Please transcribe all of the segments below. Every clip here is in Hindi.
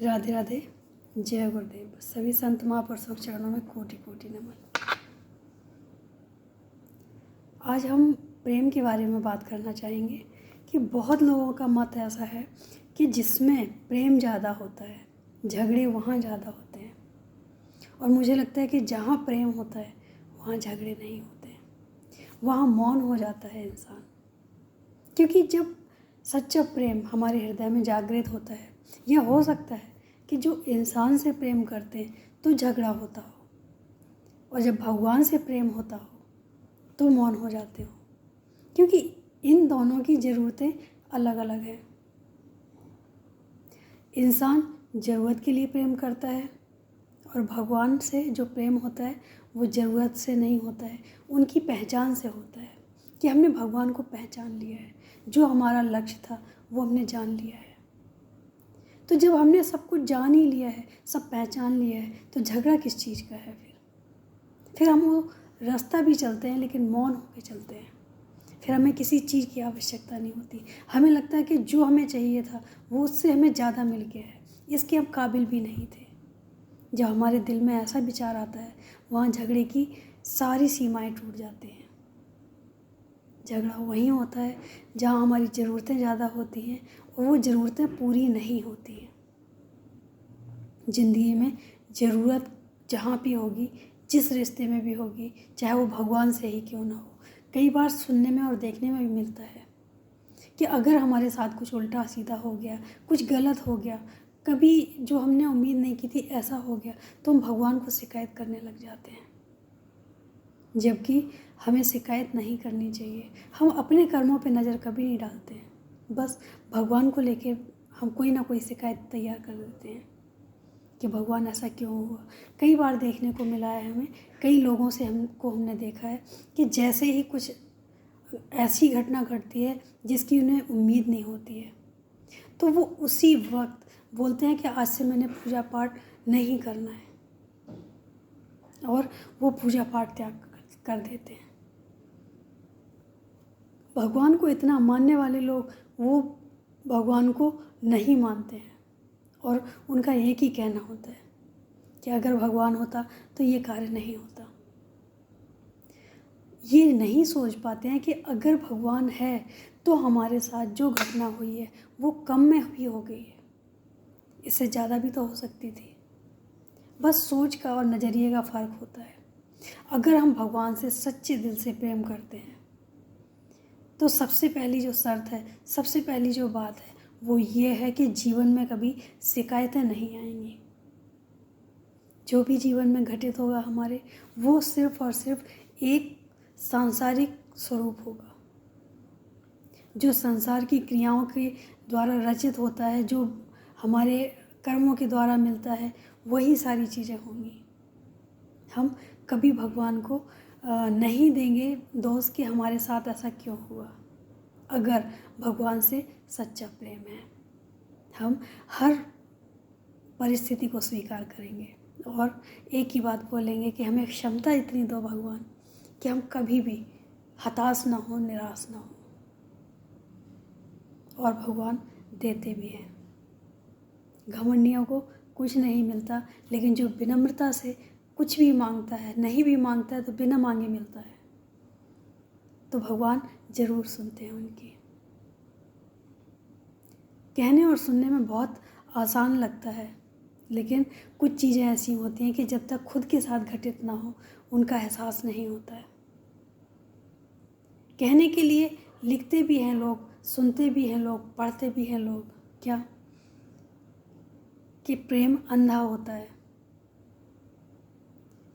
राधे राधे। जय गुरुदेव। सभी संत महापुरुषों के चरणों में कोटि कोटि नमन। आज हम प्रेम के बारे में बात करना चाहेंगे कि बहुत लोगों का मत ऐसा है कि जिसमें प्रेम ज़्यादा होता है, झगड़े वहाँ ज़्यादा होते हैं। और मुझे लगता है कि जहाँ प्रेम होता है वहाँ झगड़े नहीं होते हैं, वहाँ मौन हो जाता है इंसान। क्योंकि जब सच्चा प्रेम हमारे हृदय में जागृत होता है, यह हो सकता है कि जो इंसान से प्रेम करते हैं तो झगड़ा होता हो, और जब भगवान से प्रेम होता हो तो मौन हो जाते हो, क्योंकि इन दोनों की ज़रूरतें अलग अलग हैं। इंसान ज़रूरत के लिए प्रेम करता है और भगवान से जो प्रेम होता है वो ज़रूरत से नहीं होता है, उनकी पहचान से होता है कि हमने भगवान को पहचान लिया है, जो हमारा लक्ष्य था वो हमने जान लिया है। तो जब हमने सब कुछ जान ही लिया है, सब पहचान लिया है, तो झगड़ा किस चीज़ का है? फिर हम वो रास्ता भी चलते हैं लेकिन मौन होकर चलते हैं। फिर हमें किसी चीज़ की आवश्यकता नहीं होती। हमें लगता है कि जो हमें चाहिए था वो उससे हमें ज़्यादा मिल गया है, इसके हम काबिल भी नहीं थे। जब हमारे दिल में ऐसा विचार आता है वहाँ झगड़े की सारी सीमाएं टूट जाती हैं। झगड़ा वहीं होता है जहाँ हमारी ज़रूरतें ज़्यादा होती हैं और वो ज़रूरतें पूरी नहीं होती हैं। ज़िंदगी में ज़रूरत जहाँ भी होगी, जिस रिश्ते में भी होगी, चाहे वो भगवान से ही क्यों ना हो, कई बार सुनने में और देखने में भी मिलता है कि अगर हमारे साथ कुछ उल्टा सीधा हो गया, कुछ गलत हो गया, कभी जो हमने उम्मीद नहीं की थी ऐसा हो गया, तो हम भगवान को शिकायत करने लग जाते हैं। जबकि हमें शिकायत नहीं करनी चाहिए। हम अपने कर्मों पे नज़र कभी नहीं डालते हैं, बस भगवान को लेके हम कोई ना कोई शिकायत तैयार कर देते हैं कि भगवान ऐसा क्यों हुआ। कई बार देखने को मिला है हमें, कई लोगों से हमने देखा है कि जैसे ही कुछ ऐसी घटना घटती है जिसकी उन्हें उम्मीद नहीं होती है, तो वो उसी वक्त बोलते हैं कि आज से मैंने पूजा पाठ नहीं करना है, और वो पूजा पाठ त्याग कर देते हैं। भगवान को इतना मानने वाले लोग वो भगवान को नहीं मानते हैं, और उनका एक ही कहना होता है कि अगर भगवान होता तो ये कार्य नहीं होता। ये नहीं सोच पाते हैं कि अगर भगवान है तो हमारे साथ जो घटना हुई है वो कम में भी हो गई है, इससे ज़्यादा भी तो हो सकती थी। बस सोच का और नज़रिए का फ़र्क होता है। अगर हम भगवान से सच्चे दिल से प्रेम करते हैं तो सबसे पहली जो शर्त है, सबसे पहली जो बात है वो ये है कि जीवन में कभी शिकायतें नहीं आएंगी। जो भी जीवन में घटित होगा हमारे, वो सिर्फ और सिर्फ एक सांसारिक स्वरूप होगा। जो संसार की क्रियाओं के द्वारा रचित होता है, जो हमारे कर्मों के द्वारा मिलता है, वही सारी चीज़ें होंगी। हम कभी भगवान को नहीं देंगे दोष कि हमारे साथ ऐसा क्यों हुआ। अगर भगवान से सच्चा प्रेम है, हम हर परिस्थिति को स्वीकार करेंगे और एक ही बात बोलेंगे कि हमें क्षमता इतनी दो भगवान कि हम कभी भी हताश ना हो, निराश ना हो। और भगवान देते भी हैं। घमंडियों को कुछ नहीं मिलता, लेकिन जो विनम्रता से कुछ भी मांगता है, नहीं भी मांगता है तो बिना मांगे मिलता है, तो भगवान ज़रूर सुनते हैं उनकी। कहने और सुनने में बहुत आसान लगता है, लेकिन कुछ चीज़ें ऐसी होती हैं कि जब तक खुद के साथ घटित ना हो उनका एहसास नहीं होता है। कहने के लिए लिखते भी हैं लोग, सुनते भी हैं लोग, पढ़ते भी हैं लोग, क्या कि प्रेम अंधा होता है।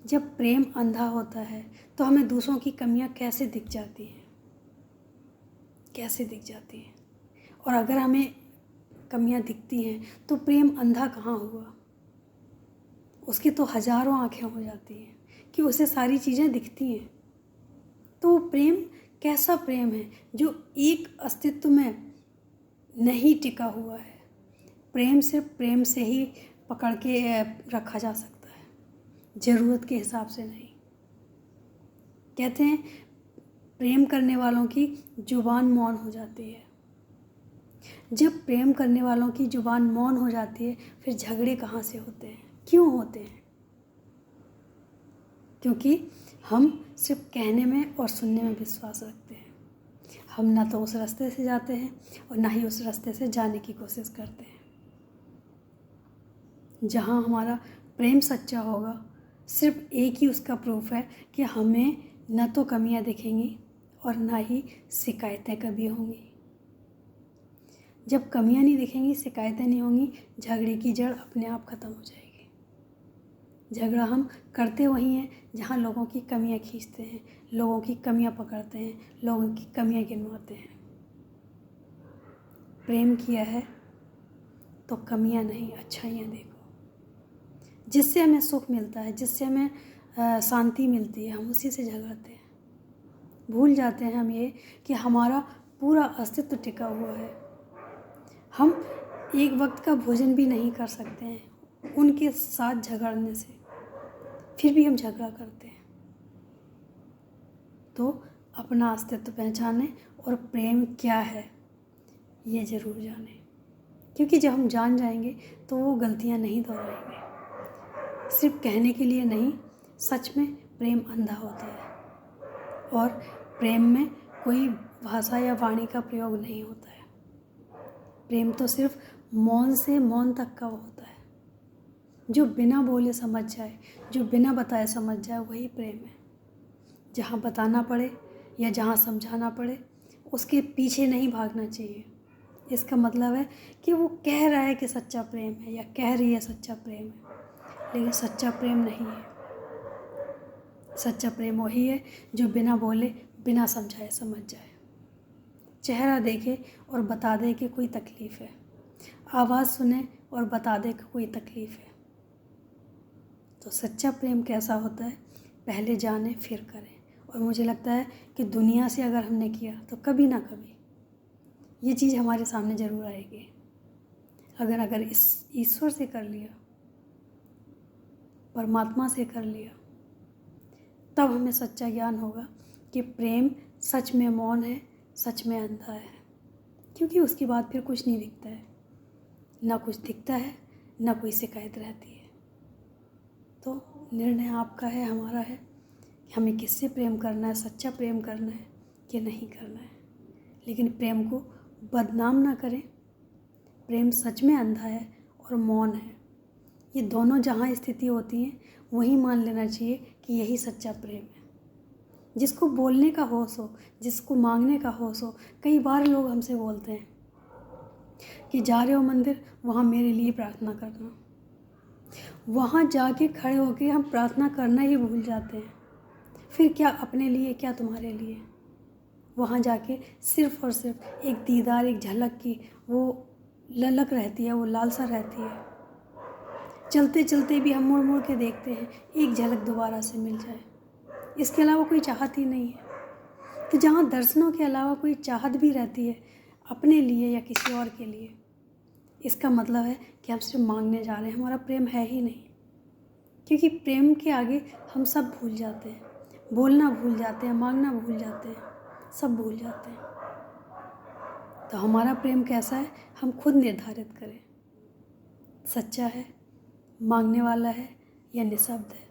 जब प्रेम अंधा होता है तो हमें दूसरों की कमियां कैसे दिख जाती हैं, कैसे दिख जाती हैं। और अगर हमें कमियां दिखती हैं तो प्रेम अंधा कहाँ हुआ, उसकी तो हजारों आंखें हो जाती हैं कि उसे सारी चीज़ें दिखती हैं। तो वो प्रेम कैसा प्रेम है जो एक अस्तित्व में नहीं टिका हुआ है। प्रेम सिर्फ प्रेम से ही पकड़ के रखा जा सकता है, ज़रूरत के हिसाब से नहीं। कहते हैं प्रेम करने वालों की जुबान मौन हो जाती है, जब प्रेम करने वालों की जुबान मौन हो जाती है, फिर झगड़े कहाँ से होते हैं, क्यों होते हैं? क्योंकि हम सिर्फ कहने में और सुनने में विश्वास रखते हैं। हम ना तो उस रास्ते से जाते हैं और ना ही उस रास्ते से जाने की कोशिश करते हैं। जहाँ हमारा प्रेम सच्चा होगा, सिर्फ एक ही उसका प्रूफ है कि हमें न तो कमियां दिखेंगी और ना ही शिकायतें कभी होंगी। जब कमियां नहीं दिखेंगी, शिकायतें नहीं होंगी, झगड़े की जड़ अपने आप ख़त्म हो जाएगी। झगड़ा हम करते वहीं हैं जहाँ लोगों की कमियां खींचते हैं, लोगों की कमियां पकड़ते हैं, लोगों की कमियां गिनवाते हैं। प्रेम किया है तो कमियां नहीं, अच्छाइयाँ देखो। जिससे हमें सुख मिलता है, जिससे हमें शांति मिलती है, हम उसी से झगड़ते हैं। भूल जाते हैं हम ये कि हमारा पूरा अस्तित्व टिका हुआ है। हम एक वक्त का भोजन भी नहीं कर सकते हैं उनके साथ झगड़ने से, फिर भी हम झगड़ा करते हैं। तो अपना अस्तित्व पहचानें और प्रेम क्या है ये ज़रूर जानें, क्योंकि जब हम जान जाएंगे तो वो गलतियाँ नहीं दोहराएंगे। सिर्फ कहने के लिए नहीं, सच में प्रेम अंधा होता है और प्रेम में कोई भाषा या वाणी का प्रयोग नहीं होता है। प्रेम तो सिर्फ मौन से मौन तक का होता है। जो बिना बोले समझ जाए, जो बिना बताए समझ जाए, वही प्रेम है। जहाँ बताना पड़े या जहाँ समझाना पड़े, उसके पीछे नहीं भागना चाहिए। इसका मतलब है कि वो कह रहा है कि सच्चा प्रेम है या कह रही है सच्चा प्रेम है, लेकिन सच्चा प्रेम नहीं है। सच्चा प्रेम वही है जो बिना बोले, बिना समझाए समझ जाए। चेहरा देखे और बता दे कि कोई तकलीफ़ है, आवाज़ सुने और बता दे कि कोई तकलीफ़ है। तो सच्चा प्रेम कैसा होता है, पहले जाने फिर करें। और मुझे लगता है कि दुनिया से अगर हमने किया तो कभी ना कभी ये चीज़ हमारे सामने ज़रूर आएगी। अगर इस ईश्वर से कर लिया, परमात्मा से कर लिया, तब हमें सच्चा ज्ञान होगा कि प्रेम सच में मौन है, सच में अंधा है। क्योंकि उसके बाद फिर कुछ नहीं दिखता है, ना कुछ दिखता है, ना कोई शिकायत रहती है। तो निर्णय आपका है, हमारा है कि हमें किससे प्रेम करना है, सच्चा प्रेम करना है कि नहीं करना है। लेकिन प्रेम को बदनाम ना करें। प्रेम सच में अंधा है और मौन है। ये दोनों जहाँ स्थिति होती हैं, वहीं मान लेना चाहिए कि यही सच्चा प्रेम है। जिसको बोलने का होश हो, जिसको मांगने का होश हो। कई बार लोग हमसे बोलते हैं कि जा रहे हो मंदिर, वहाँ मेरे लिए प्रार्थना करना। वहाँ जाके खड़े होके हम प्रार्थना करना ही भूल जाते हैं। फिर क्या अपने लिए, क्या तुम्हारे लिए। वहाँ जाके सिर्फ़ और सिर्फ एक दीदार, एक झलक की वो ललक रहती है, वो लालसा रहती है। चलते चलते भी हम मुड़ मुड़ के देखते हैं, एक झलक दोबारा से मिल जाए। इसके अलावा कोई चाहत ही नहीं है। तो जहाँ दर्शनों के अलावा कोई चाहत भी रहती है अपने लिए या किसी और के लिए, इसका मतलब है कि हम सिर्फ मांगने जा रहे हैं, हमारा प्रेम है ही नहीं। क्योंकि प्रेम के आगे हम सब भूल जाते हैं, बोलना भूल जाते हैं, मांगना भूल जाते हैं, सब भूल जाते हैं। तो हमारा प्रेम कैसा है, हम खुद निर्धारित करें। सच्चा है, मांगने वाला है या निःशब्द है।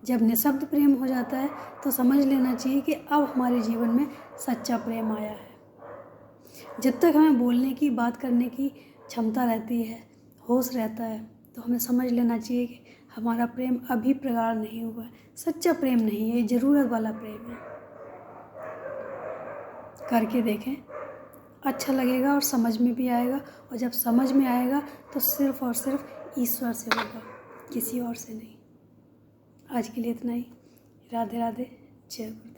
जब निःशब्द प्रेम हो जाता है तो समझ लेना चाहिए कि अब हमारे जीवन में सच्चा प्रेम आया है। जब तक हमें बोलने की, बात करने की क्षमता रहती है, होश रहता है, तो हमें समझ लेना चाहिए कि हमारा प्रेम अभी प्रगाढ़ नहीं हुआ है, सच्चा प्रेम नहीं है, ये ज़रूरत वाला प्रेम है। करके देखें, अच्छा लगेगा और समझ में भी आएगा। और जब समझ में आएगा तो सिर्फ़ और सिर्फ ईश्वर से होगा, किसी और से नहीं। आज के लिए इतना ही। राधे राधे, जय गुरुदेव।